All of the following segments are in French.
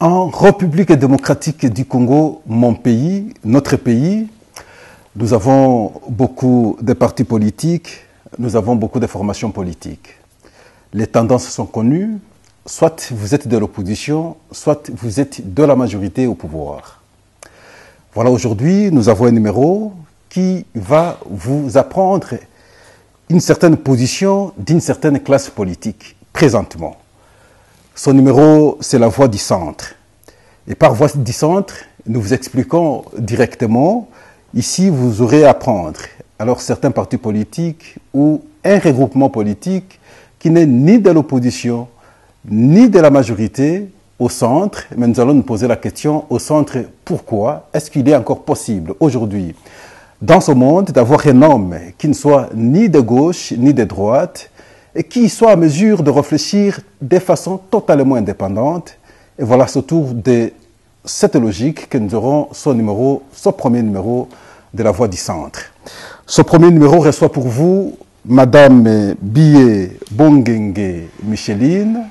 En République démocratique du Congo, mon pays, notre pays, nous avons beaucoup de partis politiques, nous avons beaucoup de formations politiques. Les tendances sont connues, soit vous êtes de l'opposition, soit vous êtes de la majorité au pouvoir. Voilà, aujourd'hui, nous avons un numéro qui va vous apprendre une certaine position d'une certaine classe politique, présentement. Son numéro, c'est la voix du centre. Et par voix du centre, nous vous expliquons directement, ici vous aurez à apprendre. Alors certains partis politiques ou un regroupement politique qui n'est ni de l'opposition, ni de la majorité au centre, mais nous allons nous poser la question au centre, pourquoi est-ce qu'il est encore possible aujourd'hui dans ce monde d'avoir un homme qui ne soit ni de gauche ni de droite, et qui soit à mesure de réfléchir de façon totalement indépendante. Et voilà, c'est autour de cette logique que nous aurons ce premier numéro de la Voix du Centre. Ce premier numéro reçoit pour vous Madame Bié Bongenge Micheline.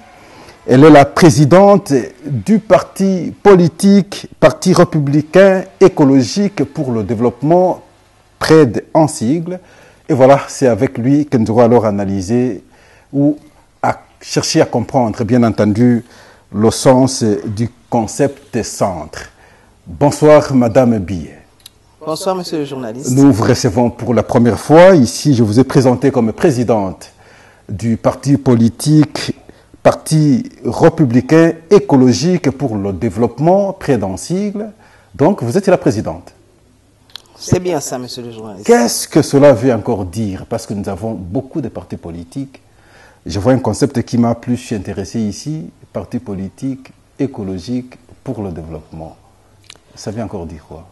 Elle est la présidente du parti politique, Parti républicain écologique pour le développement, PRED en sigle. Et voilà, c'est avec lui que nous aurons alors analysé ou à chercher à comprendre, bien entendu, le sens du concept centre. Bonsoir, Madame Bié. Bonsoir, monsieur le journaliste. Nous vous recevons pour la première fois. Ici, je vous ai présenté comme présidente du parti politique, Parti républicain écologique pour le développement, PRED en sigle. Donc, vous êtes la présidente. C'est bien ça, monsieur le journaliste. Qu'est-ce que cela veut encore dire? Parce que nous avons beaucoup de partis politiques. Je vois un concept qui m'a plus intéressé ici, parti politique, écologique pour le développement. Ça veut encore dire quoi?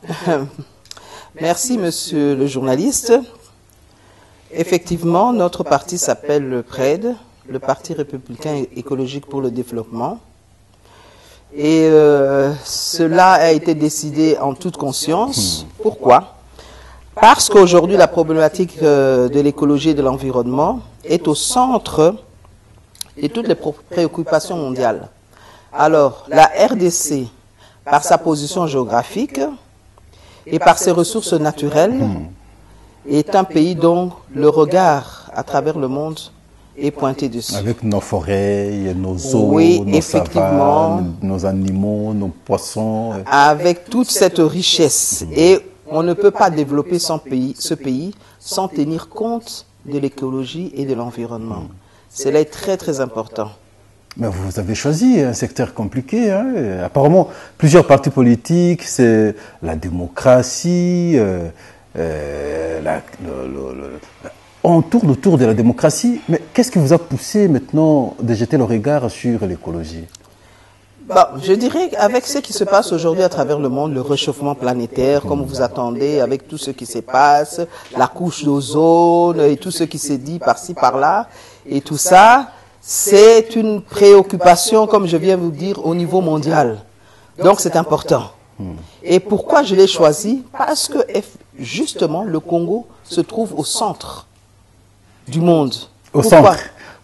Merci, monsieur le journaliste. Effectivement, notre parti s'appelle le PRED, le Parti républicain écologique pour le développement. Et cela a été décidé en toute conscience. Pourquoi? Parce qu'aujourd'hui, la problématique de l'écologie et de l'environnement est au centre de toutes les préoccupations mondiales. Alors, la RDC, par sa position géographique et par ses ressources naturelles, est un pays dont le regard à travers le monde est pointé dessus. Avec nos forêts, nos eaux, oui, nos savanes, nos animaux, nos poissons. Avec toute cette richesse. Et on ne peut pas développer ce pays sans tenir compte de l'écologie et de l'environnement. Cela est très très important. Mais vous avez choisi un secteur compliqué. Hein? Apparemment, plusieurs partis politiques, c'est la démocratie, on tourne autour de la démocratie. Mais qu'est-ce qui vous a poussé maintenant de jeter le regard sur l'écologie? Je dirais qu'avec ce qui se passe aujourd'hui à travers le monde, le réchauffement planétaire, comme vous attendez, avec tout ce qui se passe, la couche d'ozone et tout ce qui se dit par-ci, par-là, et tout ça, c'est une préoccupation, comme je viens de vous dire, au niveau mondial. Donc c'est important. Et pourquoi je l'ai choisi? Parce que justement, le Congo se trouve au centre du monde. Au centre.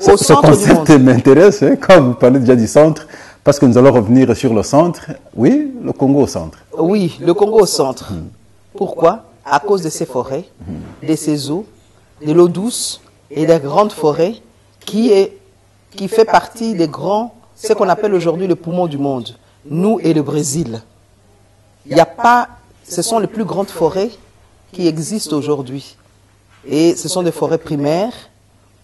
Au centre du monde. Ce concept m'intéresse, hein, quand vous parlez déjà du centre. Parce que nous allons revenir sur le centre. Oui, le Congo au centre. Oui, le Congo au centre. Pourquoi? À cause de ses forêts, de ses eaux, de l'eau douce et des grandes forêts qui fait partie des ce qu'on appelle aujourd'hui le poumon du monde. Nous et le Brésil. Ce sont les plus grandes forêts qui existent aujourd'hui. Et ce sont des forêts primaires.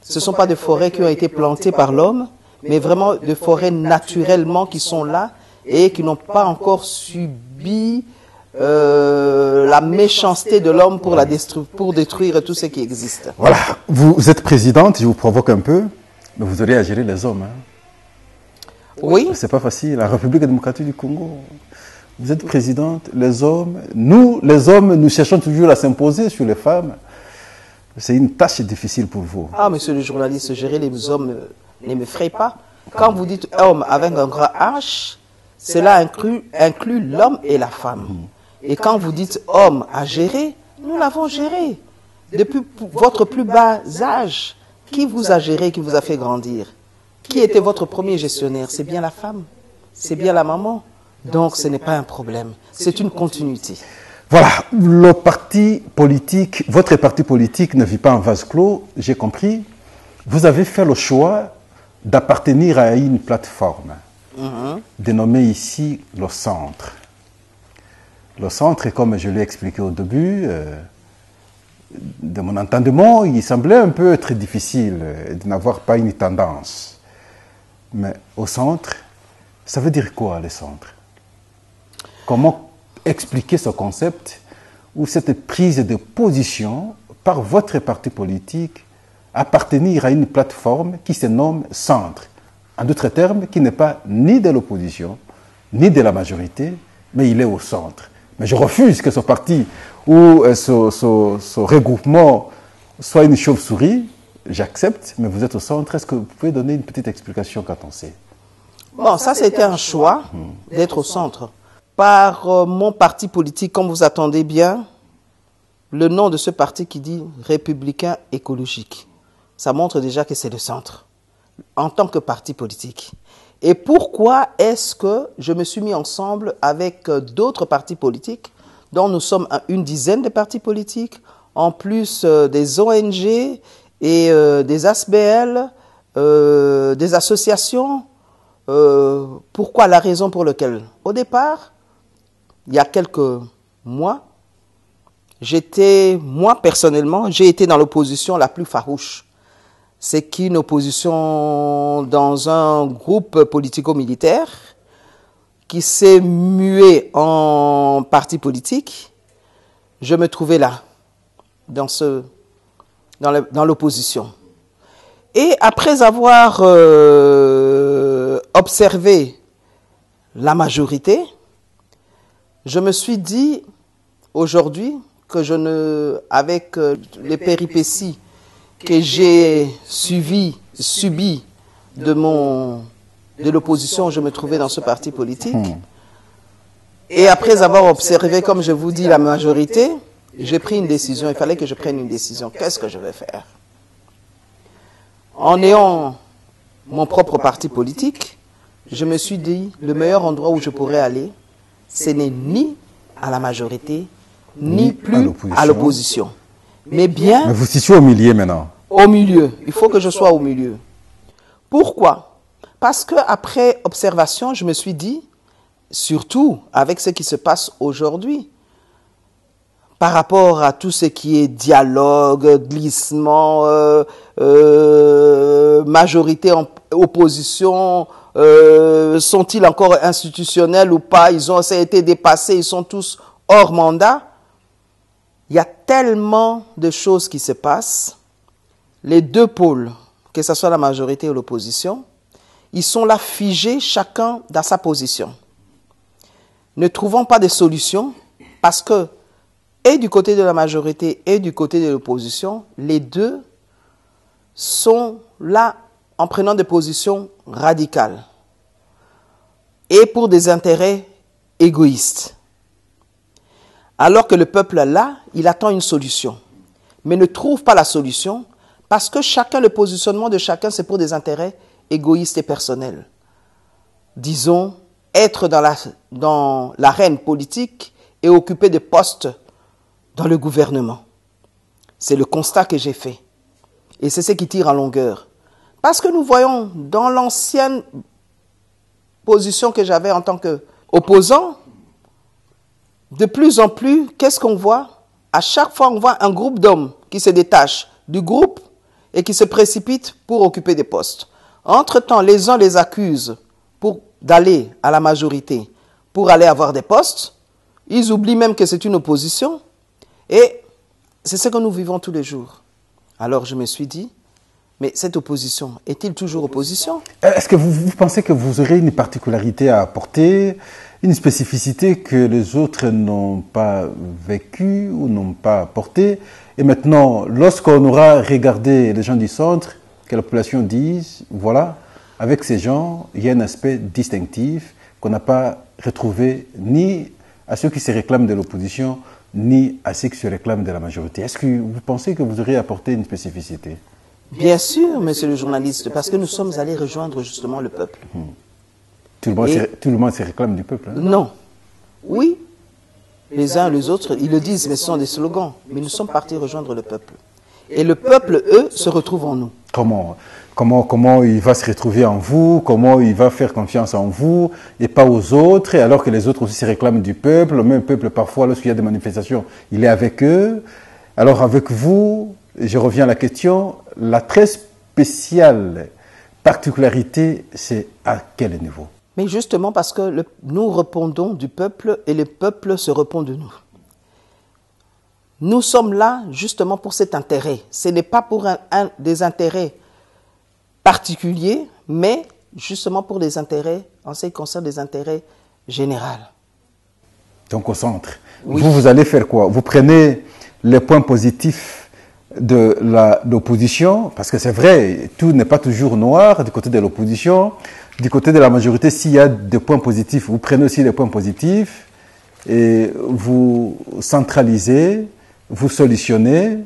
Ce ne sont pas des forêts qui ont été plantées par l'homme, mais vraiment des forêts naturellement qui sont là et qui n'ont pas encore subi la méchanceté de l'homme pour détruire tout ce qui existe. Voilà, vous êtes présidente, je vous provoque un peu, mais vous aurez à gérer les hommes. Hein. Oui. C'est pas facile, la République démocratique du Congo. Vous êtes présidente, les hommes, nous, les hommes, nous cherchons toujours à s'imposer sur les femmes. C'est une tâche difficile pour vous. Ah, monsieur le journaliste, gérer les hommes ne m'effraie pas. Quand vous dites homme avec un grand H, cela inclut l'homme et la femme. Et quand vous dites homme à gérer, nous l'avons géré. Depuis votre plus bas âge, qui vous a géré, qui vous a fait grandir? Qui était votre premier gestionnaire? C'est bien la femme, c'est bien la maman. Donc ce n'est pas un problème, c'est une continuité. Voilà, le parti politique, votre parti politique ne vit pas en vase clos, j'ai compris. Vous avez fait le choix d'appartenir à une plateforme dénommée ici le Centre. Le Centre, comme je l'ai expliqué au début, de mon entendement, il semblait un peu très difficile de n'avoir pas une tendance. Mais au Centre, ça veut dire quoi, le Centre? Comment expliquer ce concept ou cette prise de position par votre parti politique appartenir à une plateforme qui se nomme Centre? En d'autres termes, qui n'est pas ni de l'opposition, ni de la majorité, mais il est au centre. Mais je refuse que ce parti ou ce regroupement soit une chauve-souris. J'accepte, mais vous êtes au centre. Est-ce que vous pouvez donner une petite explication quand on sait? Bon, ça c'était un choix d'être au centre. Par mon parti politique, comme vous attendez bien, le nom de ce parti qui dit Républicain écologique, ça montre déjà que c'est le centre, en tant que parti politique. Et pourquoi est-ce que je me suis mis ensemble avec d'autres partis politiques, dont nous sommes une dizaine de partis politiques, en plus des ONG et des ASBL, des associations. Pourquoi? La raison pour laquelle, au départ, il y a quelques mois, moi personnellement, j'ai été dans l'opposition la plus farouche. C'est qu'une opposition dans un groupe politico-militaire qui s'est mué en parti politique. Je me trouvais là, dans l'opposition. Et après avoir observé la majorité, je me suis dit aujourd'hui que avec les péripéties que j'ai subi de l'opposition, je me trouvais dans ce parti politique. Et après avoir observé, comme je vous dis, la majorité, j'ai pris une décision. Il fallait que je prenne une décision. Qu'est-ce que je vais faire? En ayant mon propre parti politique, je me suis dit, le meilleur endroit où je pourrais aller, ce n'est ni à la majorité, ni plus à l'opposition. Mais bien... Mais vous situez au milieu maintenant. Au milieu. Il faut que je sois au milieu. Pourquoi? Parce qu'après observation, je me suis dit, surtout avec ce qui se passe aujourd'hui, par rapport à tout ce qui est dialogue, glissement, majorité, opposition, sont-ils encore institutionnels ou pas? Ça a été dépassé, ils sont tous hors mandat. Il y a tellement de choses qui se passent. Les deux pôles, que ce soit la majorité ou l'opposition, ils sont là figés chacun dans sa position. Ne trouvons pas de solution parce que, et du côté de la majorité et du côté de l'opposition, les deux sont là en prenant des positions radicales et pour des intérêts égoïstes. Alors que le peuple là, il attend une solution, mais ne trouve pas la solution parce que le positionnement de chacun, c'est pour des intérêts égoïstes et personnels. Disons, être dans l'arène politique et occuper des postes dans le gouvernement. C'est le constat que j'ai fait. Et c'est ce qui tire en longueur. Parce que nous voyons dans l'ancienne position que j'avais en tant qu'opposant, de plus en plus, qu'est-ce qu'on voit? À chaque fois, on voit un groupe d'hommes qui se détachent du groupe et qui se précipitent pour occuper des postes. Entre-temps, les uns les accusent d'aller à la majorité pour aller avoir des postes. Ils oublient même que c'est une opposition. Et c'est ce que nous vivons tous les jours. Alors je me suis dit, mais cette opposition, est-il toujours opposition? Est-ce que vous pensez que vous aurez une particularité à apporter, une spécificité que les autres n'ont pas vécue ou n'ont pas apportée? Et maintenant, lorsqu'on aura regardé les gens du centre, que la population dise, voilà, avec ces gens, il y a un aspect distinctif qu'on n'a pas retrouvé ni à ceux qui se réclament de l'opposition, ni à ceux qui se réclament de la majorité. Est-ce que vous pensez que vous aurez apporté une spécificité? Bien sûr, monsieur le journaliste, parce que nous sommes allés rejoindre justement le peuple. Tout le monde se réclame du peuple. Hein? Non. Oui, les uns et les autres, ils le disent, mais ce sont des slogans. Mais nous sommes partis rejoindre le peuple. Et le peuple, eux, se retrouve en nous. Comment il va se retrouver en vous, comment il va faire confiance en vous et pas aux autres, alors que les autres aussi se réclament du peuple. Le même peuple, parfois, lorsqu'il y a des manifestations, il est avec eux. Alors avec vous, je reviens à la question, la très spéciale particularité, c'est à quel niveau? Mais justement parce que nous répondons du peuple et le peuple se répond de nous. Nous sommes là justement pour cet intérêt. Ce n'est pas pour des intérêts particuliers, mais justement pour des intérêts, en ce qui concerne des intérêts généraux. Donc au centre. Oui. Vous allez faire quoi? Vous prenez les points positifs de l'opposition, parce que c'est vrai, tout n'est pas toujours noir du côté de l'opposition. Du côté de la majorité, s'il y a des points positifs, vous prenez aussi les points positifs et vous centralisez, vous solutionnez,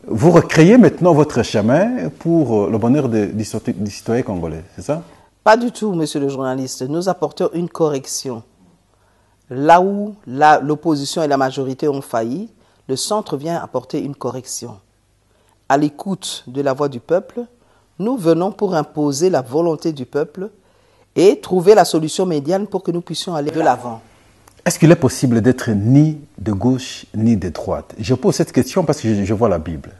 vous recréez maintenant votre chemin pour le bonheur du citoyen congolais, c'est ça? Pas du tout, monsieur le journaliste. Nous apportons une correction. Là où l'opposition et la majorité ont failli, le centre vient apporter une correction. À l'écoute de la voix du peuple, nous venons pour imposer la volonté du peuple et trouver la solution médiane pour que nous puissions aller de l'avant. Est-ce qu'il est possible d'être ni de gauche ni de droite? Je pose cette question parce que je vois la Bible.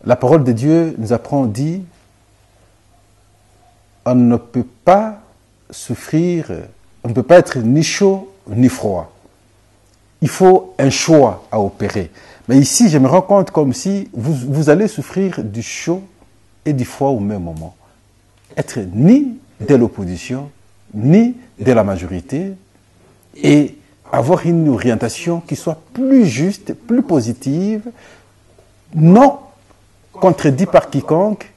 La parole de Dieu nous apprend, dit, on ne peut pas souffrir, on ne peut pas être ni chaud ni froid. Il faut un choix à opérer. Mais ici, je me rends compte comme si vous allez souffrir du chaud et du froid au même moment. Être ni de l'opposition, ni de la majorité, et avoir une orientation qui soit plus juste, plus positive, non contredit par quiconque,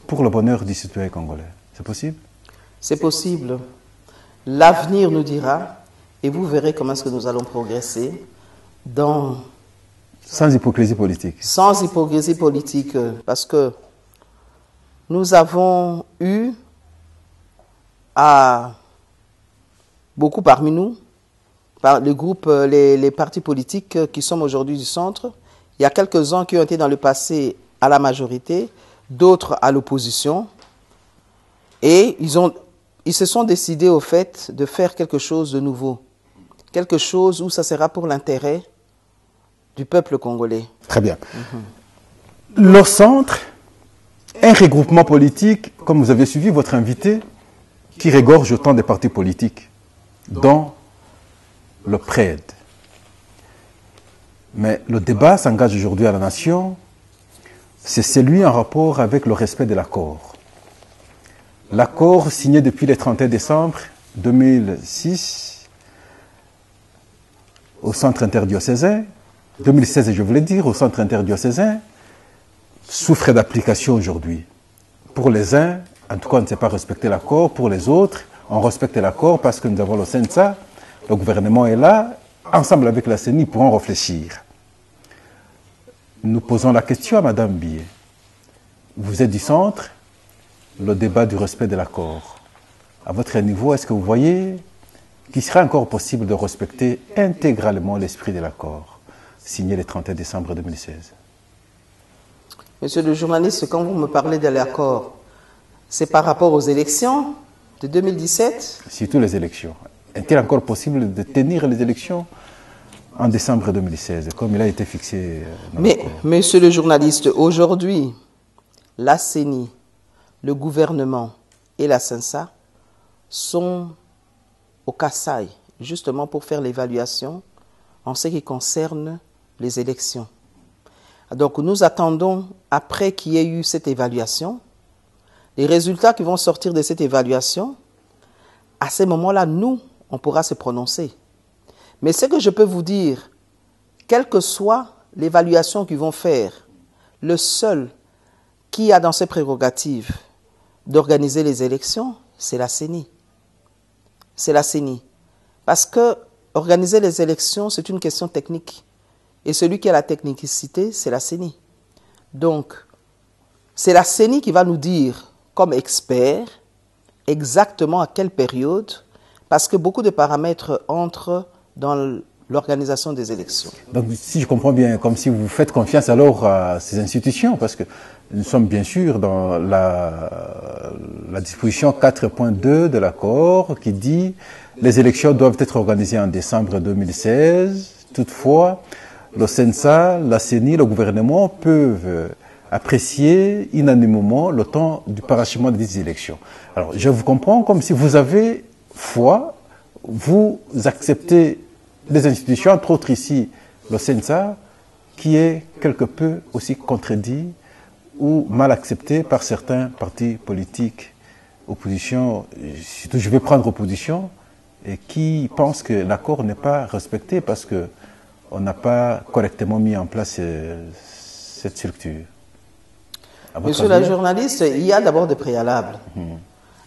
pour le bonheur du citoyen congolais. C'est possible? C'est possible. L'avenir nous dira, et vous verrez comment est-ce que nous allons progresser sans hypocrisie politique. Sans hypocrisie politique, parce que nous avons eu à beaucoup parmi nous, par les groupes, les partis politiques qui sont aujourd'hui du centre. Il y a quelques-uns qui ont été dans le passé à la majorité, d'autres à l'opposition. Et ils se sont décidés au fait de faire quelque chose de nouveau. Quelque chose où ça sera pour l'intérêt du peuple congolais. Très bien. Le centre, un regroupement politique, comme vous avez suivi votre invité, qui regorge autant des partis politiques, dont le PRED. Mais le débat s'engage aujourd'hui à la nation, c'est celui en rapport avec le respect de l'accord. L'accord signé depuis le 31 décembre 2006 au centre interdiocésain, 2016 je voulais dire, au centre interdiocésain, souffre d'application aujourd'hui. Pour les uns, en tout cas on ne sait pas respecter l'accord, pour les autres, on respecte l'accord parce que nous avons le CENSA, le gouvernement est là, ensemble avec la CENI, pourront réfléchir. Nous posons la question à Mme Billet. Vous êtes du centre, le débat du respect de l'accord. À votre niveau, est-ce que vous voyez qu'il sera encore possible de respecter intégralement l'esprit de l'accord signé le 31 décembre 2016? Monsieur le journaliste, quand vous me parlez de l'accord, c'est par rapport aux élections de 2017? Surtout les élections. Est-il encore possible de tenir les élections en décembre 2016, comme il a été fixé dans Mais, l'accord? monsieur le journaliste, aujourd'hui, la CENI, le gouvernement et la CENSA sont au Kassai, justement pour faire l'évaluation en ce qui concerne les élections. Donc nous attendons, après qu'il y ait eu cette évaluation, les résultats qui vont sortir de cette évaluation. À ce moment-là, nous, on pourra se prononcer. Mais ce que je peux vous dire, quelle que soit l'évaluation qu'ils vont faire, le seul qui a dans ses prérogatives d'organiser les élections, c'est la CENI. C'est la CENI. Parce que organiser les élections, c'est une question technique. Et celui qui a la technicité, c'est la CENI. Donc, c'est la CENI qui va nous dire, comme expert, exactement à quelle période, parce que beaucoup de paramètres entrent dans l'organisation des élections. Donc, si je comprends bien, comme si vous faites confiance alors à ces institutions, parce que nous sommes bien sûr dans la disposition 4.2 de l'accord qui dit les élections doivent être organisées en décembre 2016. Toutefois, le CENSA, la CENI, le gouvernement peuvent apprécier unanimement le temps du parachèvement des élections. Alors, je vous comprends comme si vous avez foi, vous acceptez les institutions, entre autres ici le CENSA, qui est quelque peu aussi contredit ou mal accepté par certains partis politiques, opposition, surtout je vais prendre opposition, et qui pensent que l'accord n'est pas respecté parce qu'on n'a pas correctement mis en place cette structure. Monsieur le journaliste, il y a d'abord des préalables.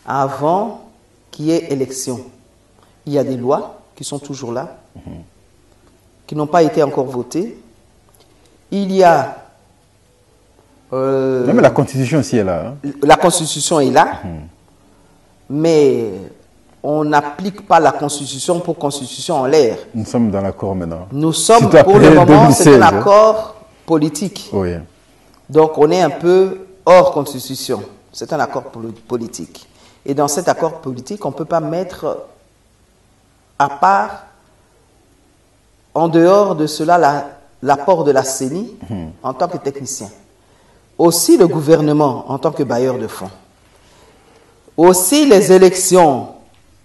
Avant qu'il y ait élection, il y a des lois qui sont toujours là, qui n'ont pas été encore votées. Il y a... non, mais la Constitution aussi est là. Hein. La Constitution est là, mais on n'applique pas la Constitution pour Constitution en l'air. Nous sommes dans l'accord maintenant. Nous sommes, pour le moment, c'est un accord politique. Oui. Donc, on est un peu hors Constitution. C'est un accord politique. Et dans cet accord politique, on ne peut pas mettre à part, en dehors de cela, l'apport de la CENI en tant que technicien. Aussi le gouvernement en tant que bailleur de fonds. Aussi les élections.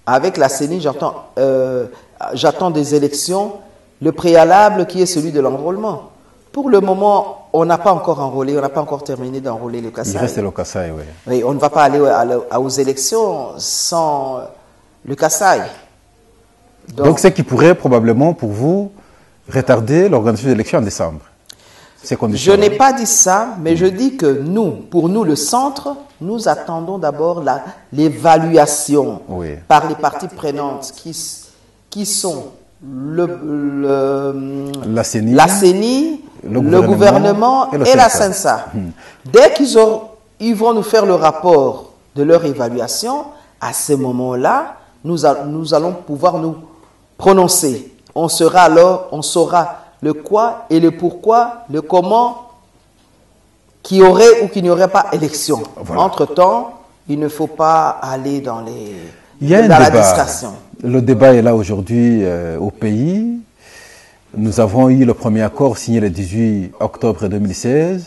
Avec la CENI, j'attends des élections, le préalable qui est celui de l'enrôlement. Pour le moment, on n'a pas encore enrôlé, on n'a pas encore terminé d'enrôler le Kasaï. Il reste le Kasaï, oui. Oui, on ne va pas aller aux élections sans le Kasaï. Donc, ce qui pourrait probablement, pour vous, retarder l'organisation des élections en décembre. Je n'ai pas dit ça, mais je dis que nous, pour nous, le centre, nous attendons d'abord l'évaluation par les parties prenantes qui sont la CENI, le gouvernement et la CENSA. Dès qu'ils vont nous faire le rapport de leur évaluation, à ce moment-là, nous allons pouvoir nous prononcer. On saura le quoi et le pourquoi, le comment, qu'il y aurait ou qu'il n'y aurait pas élection. Voilà. Entre-temps, il ne faut pas aller dans la distraction. Le débat est là aujourd'hui au pays. Nous avons eu le premier accord signé le 18 octobre 2016,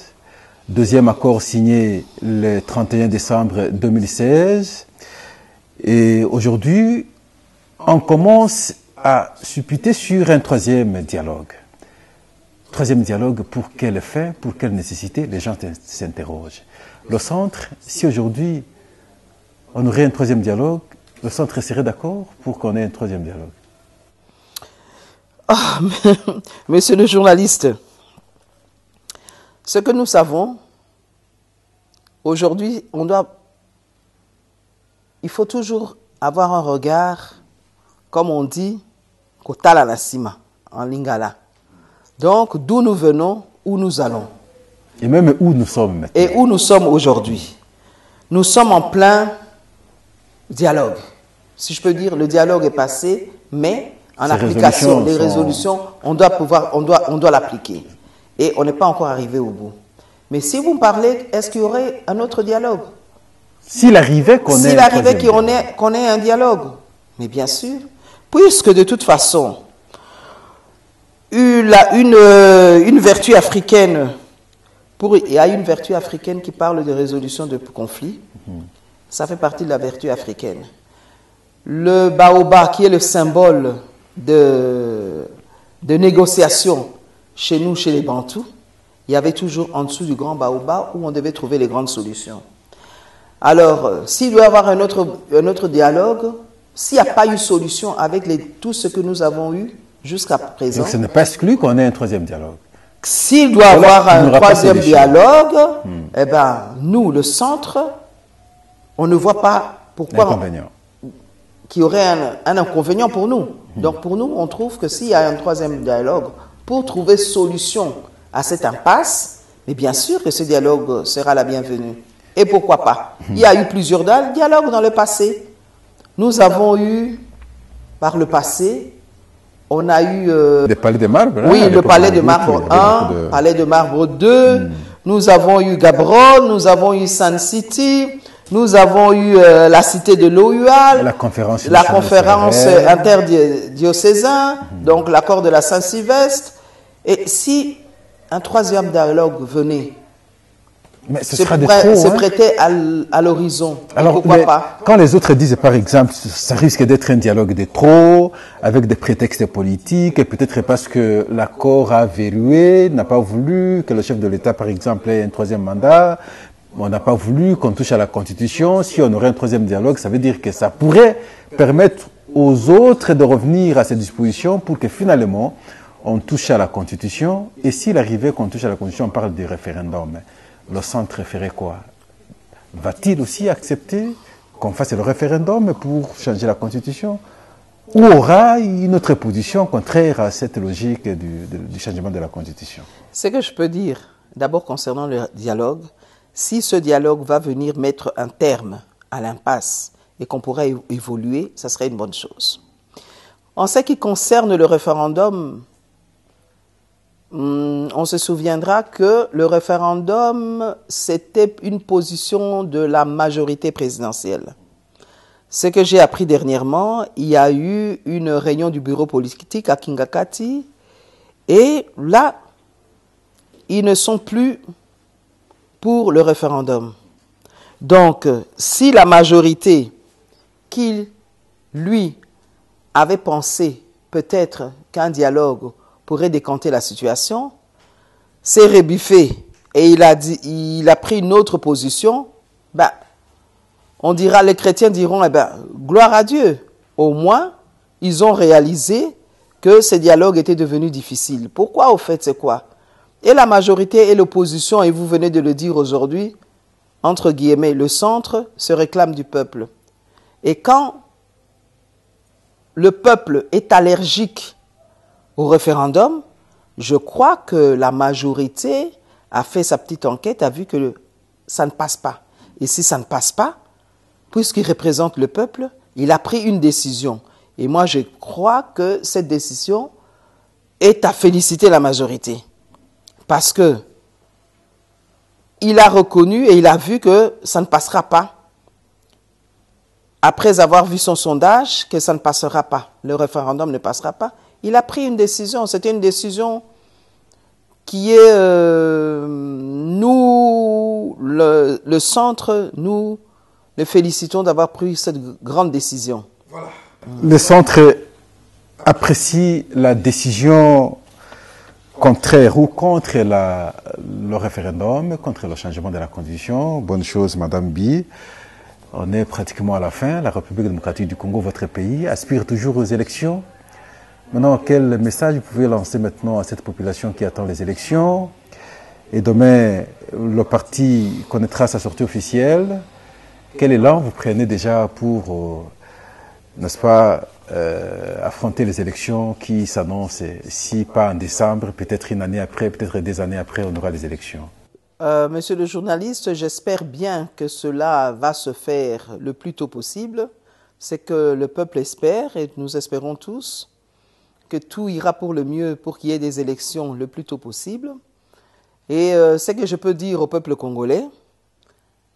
deuxième accord signé le 31 décembre 2016. Et aujourd'hui, on commence à supputer sur un troisième dialogue. Troisième dialogue, pour quelle fin, pour quelle nécessité, les gens s'interrogent. Le centre, si aujourd'hui on aurait un troisième dialogue, le centre serait d'accord pour qu'on ait un troisième dialogue? Monsieur le journaliste, ce que nous savons, aujourd'hui, il faut toujours avoir un regard, comme on dit, Kotala Nassima, en Lingala. Donc, d'où nous venons, où nous allons. Et même où nous sommes maintenant. Et où nous sommes aujourd'hui. Nous sommes en plein dialogue. Si je peux dire, le dialogue est passé, mais en application, les résolutions, on doit l'appliquer. Et on n'est pas encore arrivé au bout. Mais si vous me parlez, est-ce qu'il y aurait un autre dialogue? S'il arrivait qu'on ait un dialogue. Mais bien sûr. Puisque de toute façon, une vertu africaine, il y a une vertu africaine qui parle de résolution de conflits. Ça fait partie de la vertu africaine. Le baobab, qui est le symbole de négociation chez nous, chez les Bantous, il y avait toujours en dessous du grand baobab où on devait trouver les grandes solutions. Alors, s'il doit y avoir un autre dialogue, s'il n'y a pas eu solution avec tout ce que nous avons eu jusqu'à présent... Donc ce n'est pas exclu qu'on ait un troisième dialogue. S'il doit y avoir un troisième dialogue, eh ben, nous, le centre, on ne voit pas pourquoi qu'il y aurait un inconvénient pour nous. Donc pour nous, on trouve que s'il y a un troisième dialogue, pour trouver solution à cette impasse, mais bien sûr que ce dialogue sera la bienvenue. Et pourquoi pas? Il y a eu plusieurs dialogues dans le passé. Nous avons eu, par le passé, on a eu... le Palais de Marbre. Oui, le Palais de Marbre 1, Palais de Marbre 2. Nous avons eu Gaborone, nous avons eu Sun City, nous avons eu la cité de l'OUA, la conférence interdiocésaine, donc l'accord de la Saint-Sylvestre. Et si un troisième dialogue venait, mais ce sera de trop, se prêtait à l'horizon. Alors, pourquoi pas? Quand les autres disent, par exemple, ça risque d'être un dialogue de trop, avec des prétextes politiques, et peut-être parce que l'accord a verrouillé, n'a pas voulu que le chef de l'État, par exemple, ait un troisième mandat, on n'a pas voulu qu'on touche à la Constitution. Si on aurait un troisième dialogue, ça veut dire que ça pourrait permettre aux autres de revenir à ces dispositions pour que finalement, on touche à la Constitution. Et s'il arrivait qu'on touche à la Constitution, on parle du référendum. Le centre ferait quoi? Va-t-il aussi accepter qu'on fasse le référendum pour changer la Constitution? Ou aura une autre position contraire à cette logique du changement de la Constitution? Ce que je peux dire, d'abord concernant le dialogue, si ce dialogue va venir mettre un terme à l'impasse et qu'on pourrait évoluer, ça serait une bonne chose. En ce qui concerne le référendum, on se souviendra que le référendum, c'était une position de la majorité présidentielle. Ce que j'ai appris dernièrement, il y a eu une réunion du bureau politique à Kingakati, et là, ils ne sont plus pour le référendum. Donc, si la majorité qui, lui, avait pensé peut-être qu'un dialogue pourrait décanter la situation, s'est rebiffé et il a pris une autre position, ben, on dira, les chrétiens diront, eh ben, gloire à Dieu. Au moins, ils ont réalisé que ce dialogue était devenu difficile. Pourquoi, au fait, c'est quoi? Et la majorité et l'opposition, et vous venez de le dire aujourd'hui, entre guillemets, le centre se réclame du peuple. Et quand le peuple est allergique au référendum, je crois que la majorité a fait sa petite enquête, a vu que ça ne passe pas. Et si ça ne passe pas, puisqu'il représente le peuple, il a pris une décision. Et moi, je crois que cette décision est à féliciter la majorité. Parce que il a reconnu et il a vu que ça ne passera pas. Après avoir vu son sondage, que ça ne passera pas, le référendum ne passera pas, il a pris une décision. C'était une décision qui est, nous, le centre, nous le félicitons d'avoir pris cette grande décision. Voilà. Le centre apprécie la décision contraire ou contre le référendum, contre le changement de la Constitution. Bonne chose, Madame Bi. On est pratiquement à la fin. La République démocratique du Congo, votre pays, aspire toujours aux élections. Maintenant, quel message vous pouvez lancer maintenant à cette population qui attend les élections? Et demain, le parti connaîtra sa sortie officielle. Quel élan vous prenez déjà pour, n'est-ce pas, affronter les élections qui s'annoncent, si pas en décembre, peut-être une année après, peut-être des années après, on aura les élections? Monsieur le journaliste, j'espère bien que cela va se faire le plus tôt possible. C'est que le peuple espère, et nous espérons tous, que tout ira pour le mieux pour qu'il y ait des élections le plus tôt possible. Et ce que je peux dire au peuple congolais,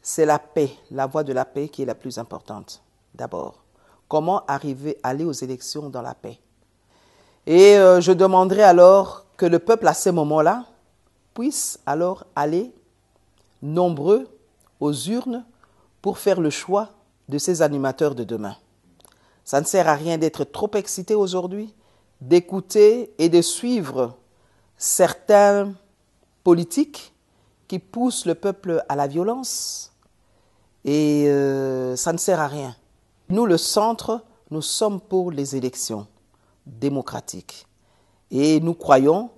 c'est la paix, la voie de la paix qui est la plus importante, d'abord. Comment aller aux élections dans la paix? Et je demanderai alors que le peuple, à ces moments-là, puisse alors aller nombreux aux urnes pour faire le choix de ces animateurs de demain. Ça ne sert à rien d'être trop excité aujourd'hui, d'écouter et de suivre certains politiques qui poussent le peuple à la violence. Et ça ne sert à rien. Nous, le centre, nous sommes pour les élections démocratiques. Et nous croyons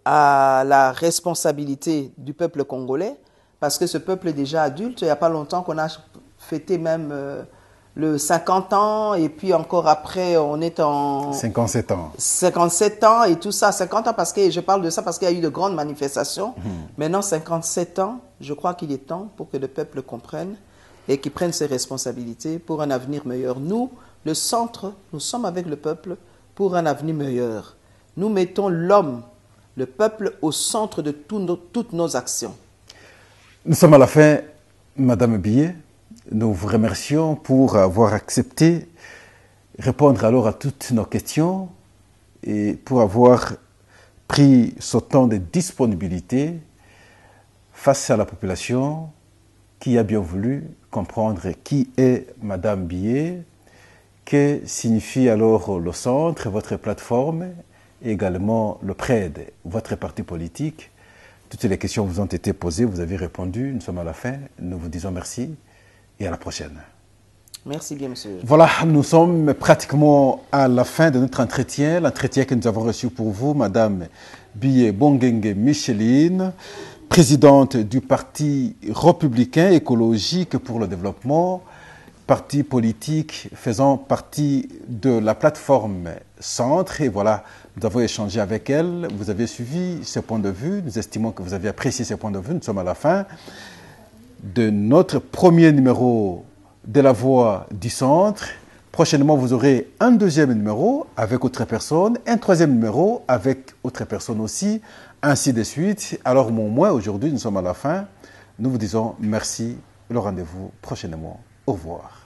à la responsabilité du peuple congolais, parce que ce peuple est déjà adulte. Il n'y a pas longtemps qu'on a fêté même le 50 ans, et puis encore après, on est en... 57 ans. 57 ans et tout ça. 50 ans, parce que je parle de ça parce qu'il y a eu de grandes manifestations. Maintenant, 57 ans, je crois qu'il est temps pour que le peuple comprenne et qu'il prenne ses responsabilités pour un avenir meilleur. Nous, le centre, nous sommes avec le peuple pour un avenir meilleur. Nous mettons l'homme, le peuple, au centre de toutes nos actions. Nous sommes à la fin, Madame Billet. Nous vous remercions pour avoir accepté répondre alors à toutes nos questions et pour avoir pris ce temps de disponibilité face à la population qui a bien voulu comprendre qui est Madame Billet, que signifie alors le centre, votre plateforme, et également le PRED, votre parti politique. Toutes les questions vous ont été posées, vous avez répondu, nous sommes à la fin, nous vous disons merci et à la prochaine. Merci bien, monsieur. Voilà, nous sommes pratiquement à la fin de notre entretien, l'entretien que nous avons reçu pour vous, Madame Billet Bongenge Micheline, présidente du Parti républicain écologique pour le développement, parti politique faisant partie de la plateforme Centre. Et voilà, nous avons échangé avec elle, vous avez suivi ses points de vue, nous estimons que vous avez apprécié ses points de vue. Nous sommes à la fin de notre premier numéro de La Voix du Centre. Prochainement, vous aurez un deuxième numéro avec autre personne, un troisième numéro avec autre personne aussi, ainsi de suite. Alors, au moins, aujourd'hui, nous sommes à la fin. Nous vous disons merci. Le rendez-vous prochainement. Au revoir.